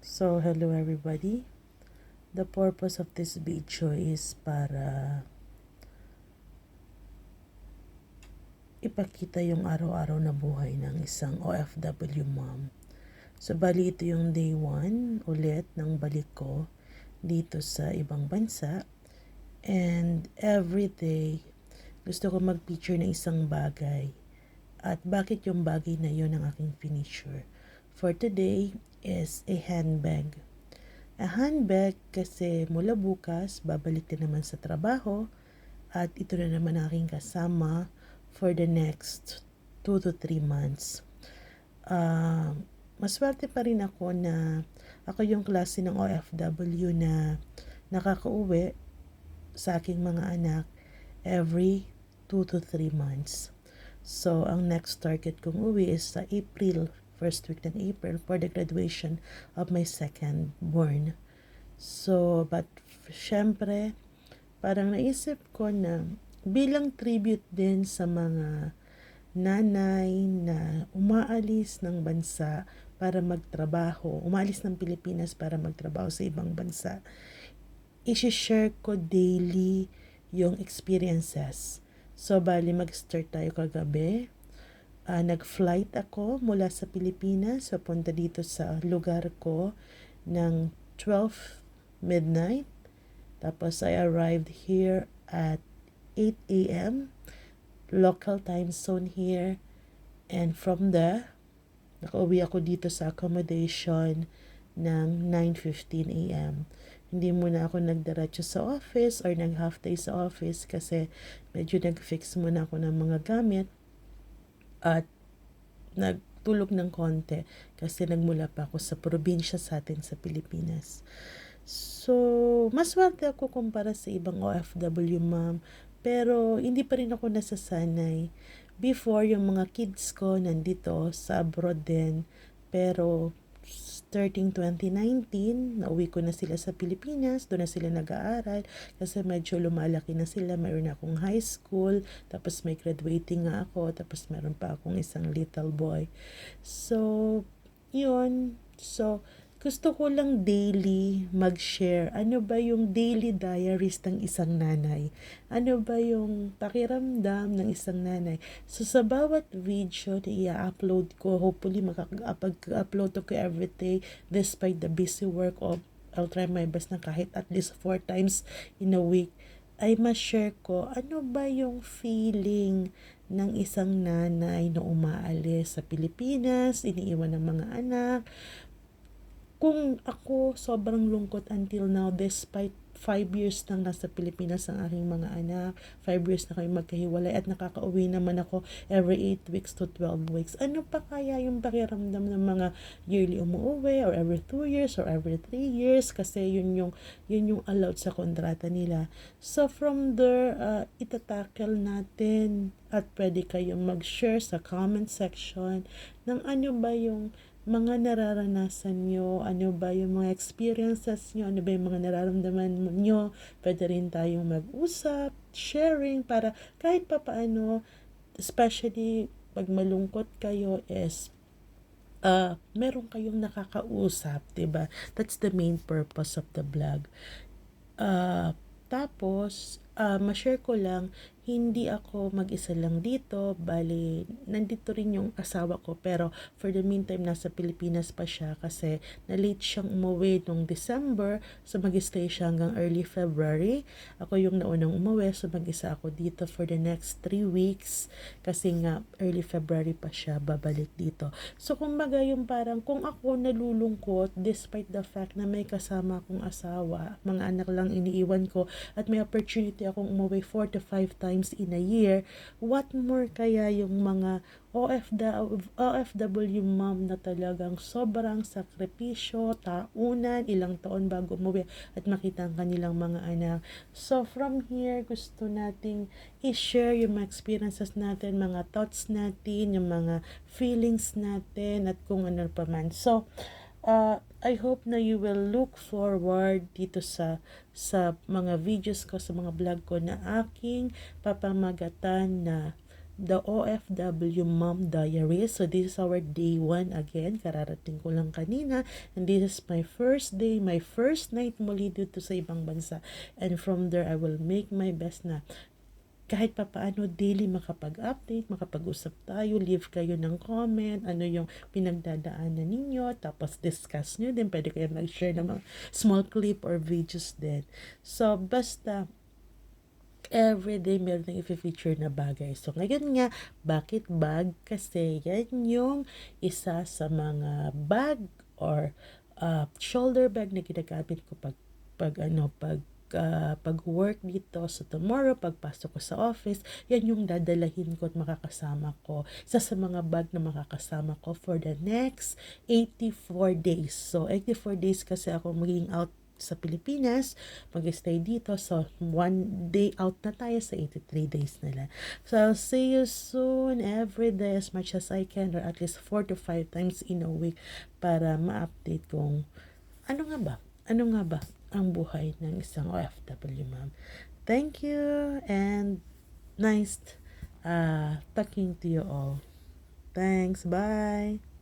So, hello everybody. The purpose of this video is para ipakita yung araw-araw na buhay ng isang OFW mom. So, bali ito yung day 1 ulit ng balik ko dito sa ibang bansa. And every day, gusto ko mag-picture ng isang bagay. At bakit yung bagay na yun ang aking finisher? For today is a handbag. A handbag kasi mula bukas, babalik din naman sa trabaho at ito na naman aking kasama for the next 2 to 3 months. Maswerte pa rin ako na ako yung klase ng OFW na nakakauwi sa aking mga anak every 2 to 3 months. So, ang next target kong uwi is sa April, first week ng April for the graduation of my second born. So, but syempre, parang naisip ko na bilang tribute din sa mga nanay na umaalis ng bansa para magtrabaho, umaalis ng Pilipinas para magtrabaho sa ibang bansa, i-share ko daily yung experiences. So, bali mag-start tayo kagabi. Nag-flight ako mula sa Pilipinas, papunta dito sa lugar ko ng 12 midnight. Tapos I arrived here at 8 a.m. local time zone here. And from there, nakauwi ako dito sa accommodation ng 9:15 a.m. Hindi muna ako nagdiretso sa office or nag-half day sa office kasi medyo nag-fix muna ako ng mga gamit at nagtulog ng konti kasi nagmula pa ako sa probinsya sa atin sa Pilipinas. So, maswerte ako kumpara sa ibang OFW mom, pero hindi pa rin ako nasasanay. Before, yung mga kids ko nandito sa abroad din, pero starting 2019, nauwi ko na sila sa Pilipinas, doon na sila nag-aaral kasi medyo lumalaki na sila, mayroon na akong high school, tapos may graduating nga ako, tapos meron pa akong isang little boy. So, yun. So, gusto ko lang daily mag-share. Ano ba yung daily diaries ng isang nanay? Ano ba yung pakiramdam ng isang nanay? So, sa bawat video na i-upload ko, hopefully makaka-upload ko every day despite the busy work of I'll try my best na kahit at least 4 times in a week ay ma-share ko ano ba yung feeling ng isang nanay na umaalis sa Pilipinas, iniiwan ng mga anak. Kung ako, sobrang lungkot until now despite 5 years nang nasa Pilipinas ang aking mga anak. 5 years na kami magkahiwalay at nakakauwi naman ako every 8 weeks to 12 weeks. Ano pa kaya yung pakiramdam ng mga yearly umuwi or every 2 years or every 3 years kasi yun yung allowed sa kontrata nila. So from there, itatackle natin at pwede kayong mag-share sa comment section ng ano ba yung mga nararanasan nyo, ano ba yung mga experiences nyo, ano ba yung mga nararamdaman nyo, pwede rin tayong mag-usap, sharing, para kahit pa paano, especially pag malungkot kayo is, meron kayong nakakausap, diba? That's the main purpose of the vlog. Tapos, ma-share ko lang, hindi ako mag-isa lang dito, bali, nandito rin yung asawa ko, pero for the meantime, nasa Pilipinas pa siya kasi na-late siyang umuwi nung December, so mag-stay siya hanggang early February. Ako yung naunang umuwi, so mag-isa ako dito for the next 3 weeks, kasi nga, early February pa siya babalik dito. So, kumbaga yung parang, kung ako nalulungkot, despite the fact na may kasama akong asawa, mga anak lang iniiwan ko, at may opportunity akong umuwi 4 to 5 times in a year, what more kaya yung mga OFW mom na talagang sobrang sakripisyo, taunan, ilang taon bago umuwi at makita ang kanilang mga anak. So from here, gusto nating i-share yung mga experiences natin, mga thoughts natin, yung mga feelings natin at kung ano pa man. So, I hope na you will look forward dito sa mga videos ko, sa mga vlog ko na aking papamagatan na the OFW Mom Diary. So this is our day 1 again. Kararating ko lang kanina. And this is my first day, my first night muli dito sa ibang bansa. And from there, I will make my best na kahit papaano daily makapag-update, makapag-usap tayo, leave kayo ng comment, ano yung pinagdadaanan ninyo, tapos discuss nyo din, pwede kayo mag-share ng mga small clip or videos din. So, basta, everyday meron ng i-feature na bagay. So, ngayon nga, bakit bag? Kasi yan yung isa sa mga bag or shoulder bag na ginagamit ko pag work dito. So tomorrow, pagpasok ko sa office, yan yung dadalahin ko at makakasama ko. Isa sa mga bag na makakasama ko for the next 84 days. So 84 days kasi ako maging out sa Pilipinas, mag-stay dito. So, 1 day out na tayo sa 83 days nila. So, I'll see you soon every day as much as I can or at least 4 to 5 times in a week para ma-update kung ano nga ba ang buhay ng isang OFW ma'am. Thank you and nice talking to you all. Thanks. Bye.